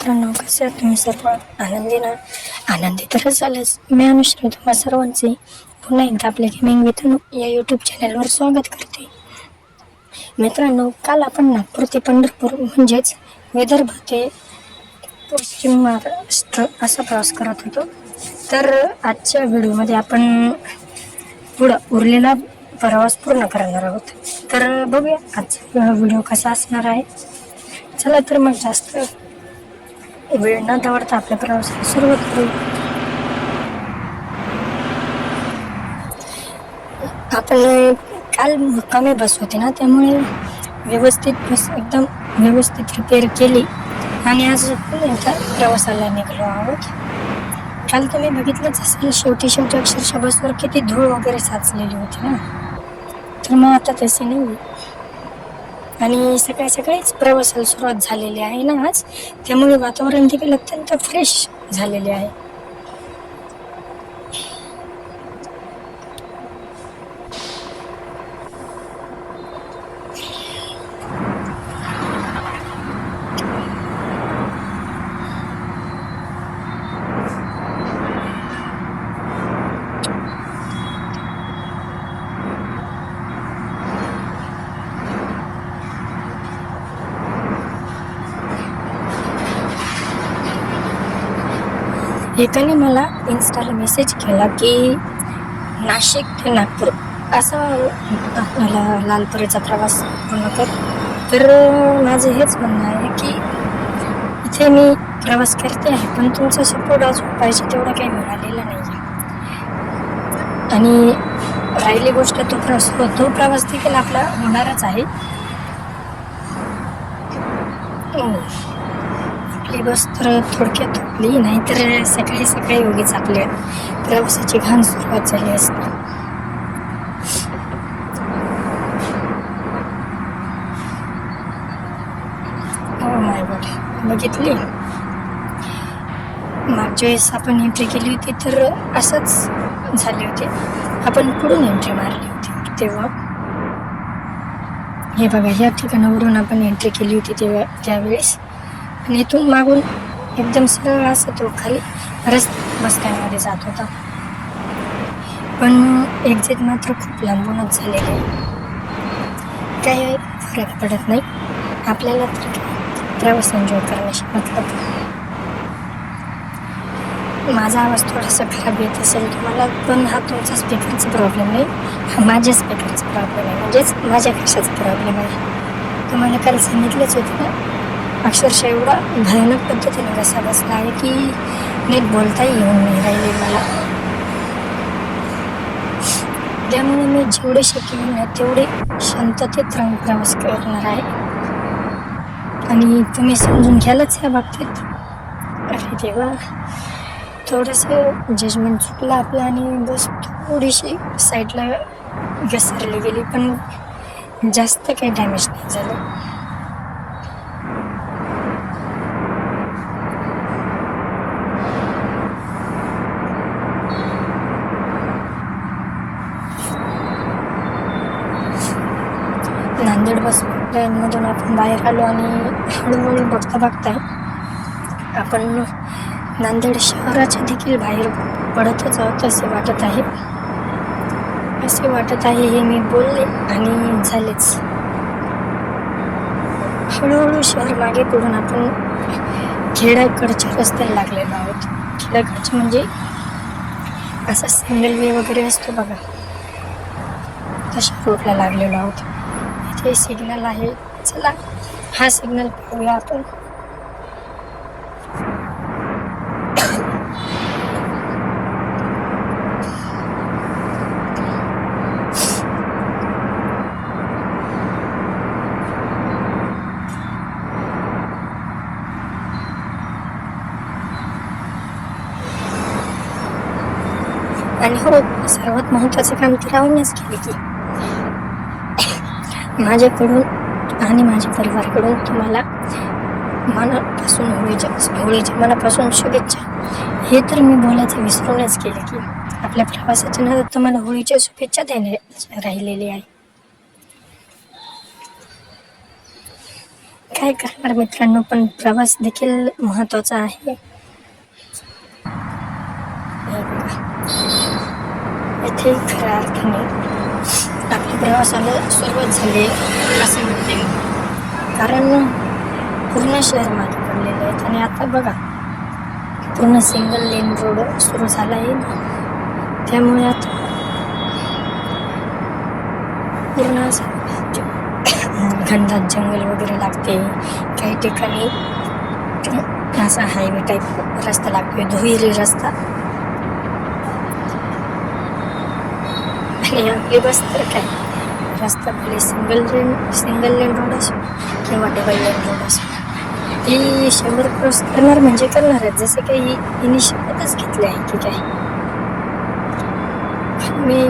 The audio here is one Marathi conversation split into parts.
मित्रांनो, कसे आहात तुम्ही सर्व? आनंदी तर झालेच. मी अनुश्री तुम्हा सर्वांचे पुन्हा एकदा आपल्या गेमिंग विथ या यूट्यूब चॅनलवर स्वागत करते. मित्रांनो, काल आपण नागपूर ते पंढरपूर म्हणजेच विदर्भ ते पश्चिम महाराष्ट्र असा प्रवास करत होतो. तर आजच्या व्हिडिओमध्ये आपण पुढं उरलेला प्रवास पूर्ण करणार आहोत. तर बघूया आजचा व्हिडिओ कसा असणार आहे. चला तर मग जास्त वेळ न दवडता आपल्या प्रवासाला सुरुवात करू. आपण काल मुक्कामी बस होती ना, त्यामुळे व्यवस्थित बस एकदम व्यवस्थित रिपेअर केली आणि आज प्रवासाला निघालो आहोत. काल तुम्ही बघितलंच असेल, शेवटी अक्षरशः बसवर किती धूळ वगैरे साचलेली होती ना. तर मग आता तसे नाही आणि सकाळीच प्रवासाला सुरुवात झालेली आहे ना आज, त्यामुळे वातावरण देखील अत्यंत फ्रेश झालेले आहे. एकाने मला इन्स्टाला मेसेज केला की नाशिक ते नागपूर असा आपल्याला लालपरीचा प्रवास पूर्ण कर. तर माझं हेच म्हणणं आहे की इथे मी प्रवास करते आहे, पण तुमचा सपोर्ट अजून पाहिजे तेवढं काही मिळालेलं नाही आहे. आणि राहिली गोष्ट तो प्रवास देखील आपला होणारच आहे. आपली बस तर थोडक्यात थोडली नाही तर सकाळी उगीच आपल्या प्रवासाची घाण सुरुवात झाली असते. हो माय गॉड, बघितली मागच्या वेळेस आपण एंट्री केली होती तर असंच झाले होते. आपण पुढून एंट्री मारली होती तेव्हा. हे बघा, ह्या ठिकाणावरून आपण एंट्री केली होती त्यावेळेस, आणि इथून मागून एकदम सरळ असं तो खाली बस स्टँडमध्ये जात होता. पण एक्झिट मात्र खूप लांबूनच झालेले आहे. काही फरक पडत नाही आपल्याला, तर प्रवास एन्जॉय करण्याशी मतलब. माझा आवाज थोडासा खराब येत असेल तुम्हाला, पण हा तुमचा स्पीकरचा प्रॉब्लेम नाही, हा माझ्या स्पीकरचा प्रॉब्लेम आहे, म्हणजेच माझ्या कशाचा प्रॉब्लेम आहे. तुम्हाला काल सांगितलंच होतं ना, अक्षरशः एवढा भयानक पद्धतीने घसा बसला आहे की नीट बोलताही येऊन नाही राहिले मला. त्यामुळे मी जेवढे शक्य होईल तेवढे शांततेत राहून प्रवास करणार आहे, आणि तुम्ही समजून घ्यालच या बाबतीत. अरे देवा, थोडंसं जजमेंट चुकलं आपलं आणि बस थोडीशी साईडला घसरली गेली, पण जास्त काही डॅमेज नाही झालं. नांदेड बस स्टँडमधून आपण बाहेर आलो आणि हळूहळू बघता आपण नांदेड शहराच्या देखील बाहेर पडतच आहोत असे वाटत आहे. हे मी बोलले आणि झालेच. हळूहळू शहर मागे पडून आपण खेड्याकडच्या रस्त्याला लागलेलो आहोत. खेड्याकडचे म्हणजे असा सिंगल वे वगैरे असतो बघा, तशा रोडला लागलेलो आहोत. इथे सिग्नल आहे, चला हा सिग्नल पाहूया आपण. आणि हो, सर्वात महत्त्वाचं काम तर राहूनच केले की माझ्याकडून आणि माझ्या परिवाराकडून तुम्हाला मनापासून होळीच्या मनापासून शुभेच्छा. हे तर मी बोलायचं विसरूनच केले की आपल्या प्रवासाच्या नादात तुम्हाला होळीच्या शुभेच्छा देणे राहिलेली आहे. काय करणार मित्रांनो, पण प्रवास देखील महत्त्वाचा आहे. इथे खऱ्या अर्थाने आपल्या प्रवासाला सुरुवात झाली असं म्हणते मी. कारण पूर्ण शहर मागे पडलेले आहेत आणि आता बघा पूर्ण सिंगल लेन रोड सुरू झाला आहे ना, त्यामुळे आता पूर्ण असं घनदाट जंगल वगैरे लागते. काही ठिकाणी असा हायवे टाईप रस्ता लागतोय, दुहेरी रस्ता. आणि आपली बस तर काय, रस्ता भले सिंगल लेन रोड असो किंवा डबल लेन रोड असो, ती 100 क्रॉस करणार म्हणजे करणारच, जसं काही हिने शपथच घेतली आहे की काय. मी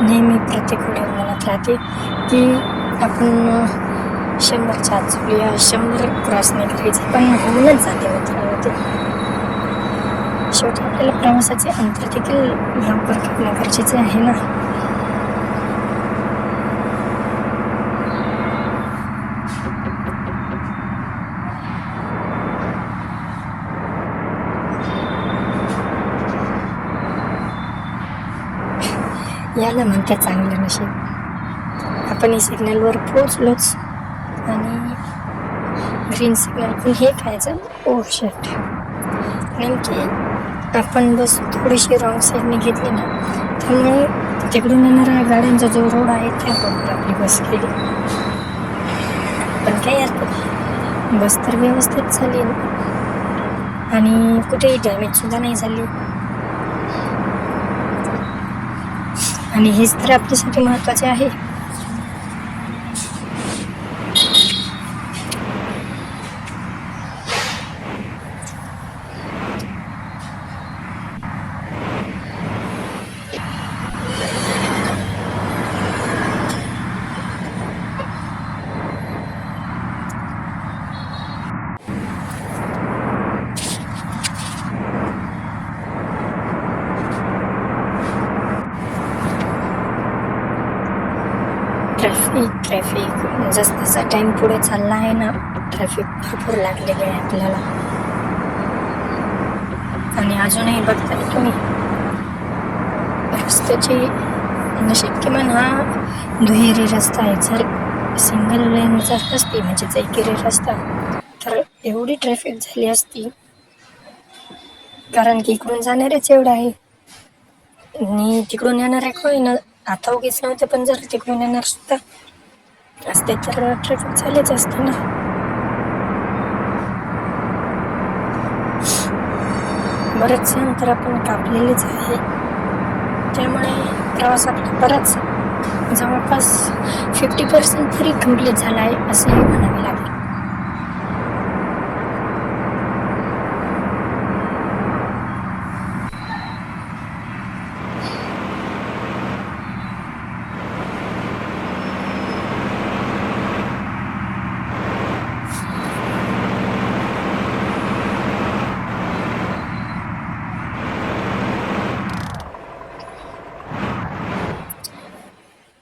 नेहमी प्रत्येक वेळेला म्हणत राहते की आपण 100च्या आत जाऊया, 100 क्रॉस नाही करायचे, पण होऊनच जाते मित्रांनो ते. शेवटी आपल्याला प्रवासाचे अंतर देखील लवकर करणं गरजेचे आहे ना. याला म्हणतात चांगलं नशीब. आपण सिग्नलवर पोचलोच आणि ग्रीन सिग्नल पण हे खायचं. ओ शिट, नेमकी आपण बस थोडीशी रॉंग साईडने घेतली ना, त्यामुळे तिकडून येणाऱ्या गाड्यांचा जो रोड आहे त्या रोडवर आपली बस गेली. पण काही हरकत नाही, बस तर व्यवस्थित झाली आणि कुठेही डॅमेजसुद्धा नाही झाली. आणि हेच तर आपल्यासाठी महत्त्वाचे आहे. ट्रॅफिक जसा टाईम पुढे चालला आहे ना, ट्रॅफिक भरपूर लागलेले आहे आपल्याला. आणि अजूनही बघताय तुम्ही रस्त्याची नशीब, किमान हा दुहेरी रस्ता आहे. जर सिंगल लेन जर असती म्हणजे एकेरी रस्ता, तर एवढी ट्रॅफिक झाली असती. कारण की इकडून जाणारेच एवढं आहे आणि तिकडून येणाऱ्या काही ना, आता उगीच नव्हते, पण जर तिकडून येणार सुद्धा असते तर ट्रॅफिक झालेच असते ना. बरेचसे अंतर आपण कापलेलेच आहे, त्यामुळे प्रवास आपला बराच जवळपास 50% तरी कम्प्लीट झाला आहे असंही म्हणावे लागेल.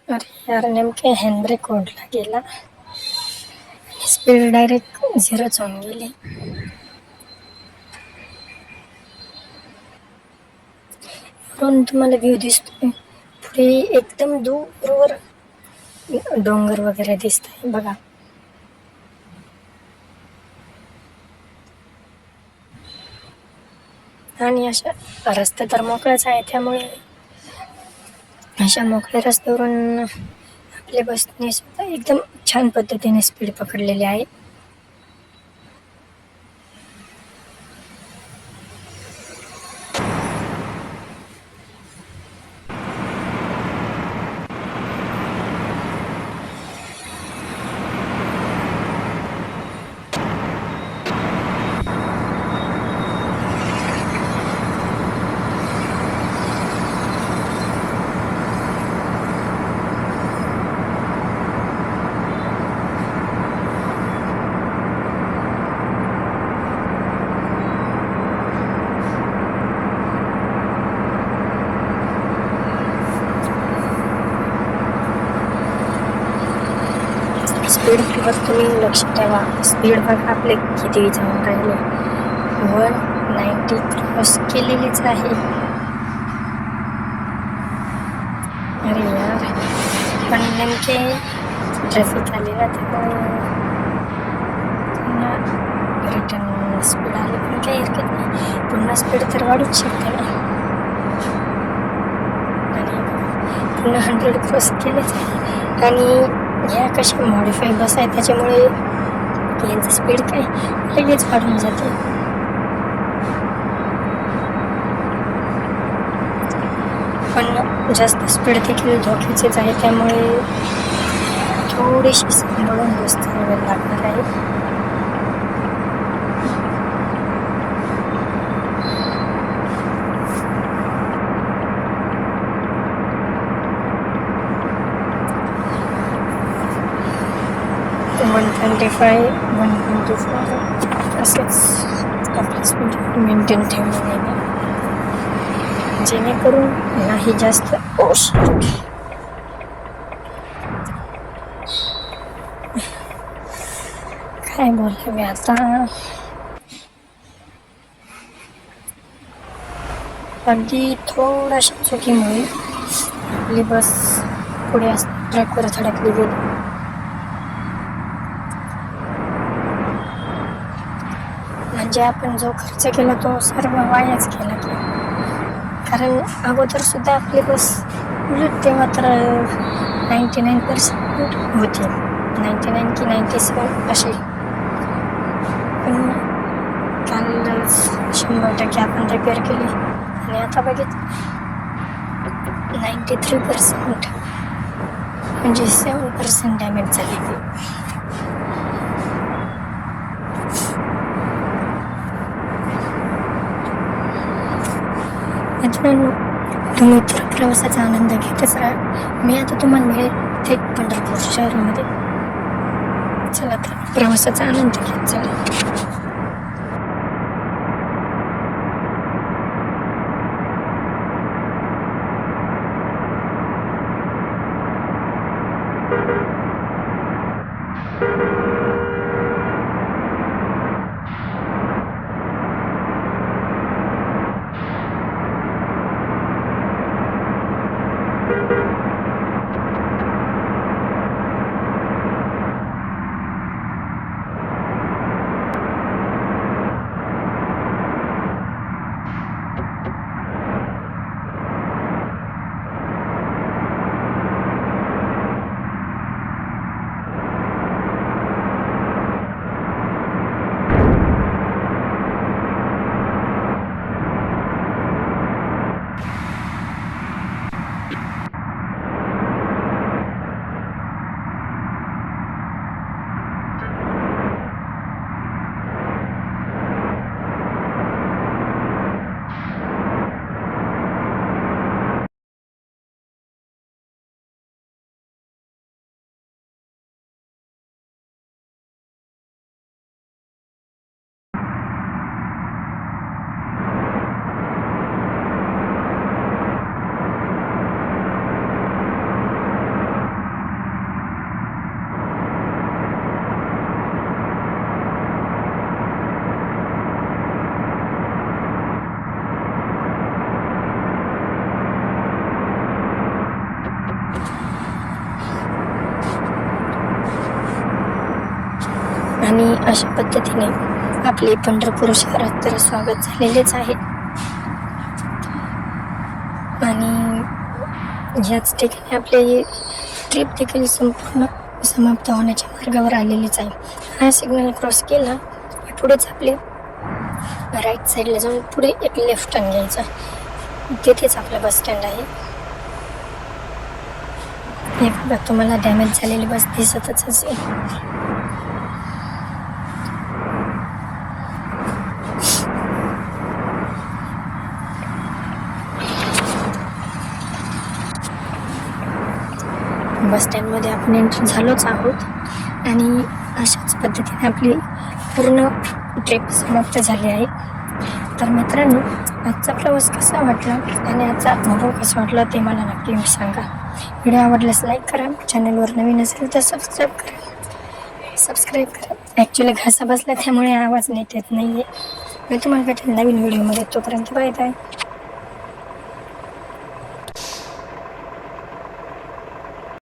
अरे यार, नेमके हँडब्रेक ओढला गेला, स्पीड डायरेक्ट 0च होऊन गेली. वरून तुम्हाला व्ह्यू दिसतोय, पुढे एकदम दूरवर डोंगर वगैरे दिसतंय बघा. आणि अशा रस्ता तर मोकळाच आहे, त्यामुळे अशा मोकळ्या रस्त्यावरून आपल्या बसने सुद्धा एकदम छान पद्धतीने स्पीड पकडलेली आहे. स्पीडवर तुम्ही लक्ष ठेवा. स्पीड बघा आपले किती जाऊन राहिले. 190 क्रॉस केलेलीच आहे. अरे यार, पण नेमके ट्रॅफिक आले ना, त्यामुळे पुन्हा रिटर्न स्पीड आली. पण काही हरकत नाही, पुन्हा स्पीड तर वाढूच शकते ना. आणि पुन्हा 100 क्रॉस केलेच आहे. आणि ह्या कशा मॉडिफाय बस आहे, त्याच्यामुळे यांचं स्पीड काय लगेच वाढून जाते. पण जास्त स्पीड देखील धोक्याचीच आहे, त्यामुळे थोडीशी सांभाळून गोष्ट लागणार आहे. असेच आपली स्पीड मेंटेन ठेवली नाही, जेणेकरून नाही जास्त काय बोलले मी आता. अगदी थोड्याशा चुकीमुळे आपली बस पुढे ट्रॅकवर धडकली गेली. म्हणजे आपण जो खर्च केला तो सर्व वायाच केला की. कारण अगोदर सुद्धा आपली बस उलट तेव्हा तर 99% होती, 99 की 97 अशी. पण कालच 100% आपण रिपेअर केली आणि आता बघितलं 93%, म्हणजे 7% डॅमेज झालेली. मित्रांनो, तुम्ही तर प्रवासाचा आनंद घेतच राहा. मी आता तुम्हाला मिळेल थेट पंढरपूर शहरामध्ये. चला तर प्रवासाचा आनंद घेत चला. आणि अशा पद्धतीने आपले पंढरपूर शहरात तर स्वागत झालेलेच आहे. आणि ह्याच ठिकाणी आपली ट्रिप देखील संपूर्ण समाप्त होण्याच्या मार्गावर आलेलीच आहे. हा सिग्नल क्रॉस केला की पुढेच आपले राईट साईडला जाऊन पुढे एक लेफ्ट टर्न घ्यायचा, तिथेच आपलं बस स्टँड आहे. हे बघा, तुम्हाला डॅमेज झालेली बस दिसतच असेल. बस स्टँडमध्ये आपण एंट्री झालोच आहोत आणि अशाच पद्धतीने आपली पूर्ण ट्रिप समाप्त झाली आहे. तर मित्रांनो, आजचा प्रवास कसा वाटला आणि आजचा अनुभव कसा वाटला ते मला नक्की सांगा. व्हिडिओ आवडल्यास लाईक करा, चॅनलवर नवीन असेल तर सबस्क्राईब करा. सबस्क्राईब करा. ॲक्च्युली घासा बसला त्यामुळे आवाज नीट येत नाही आहे. मी तुम्हाला भेटेल नवीन व्हिडिओमध्ये. तोपर्यंत बाय बाय.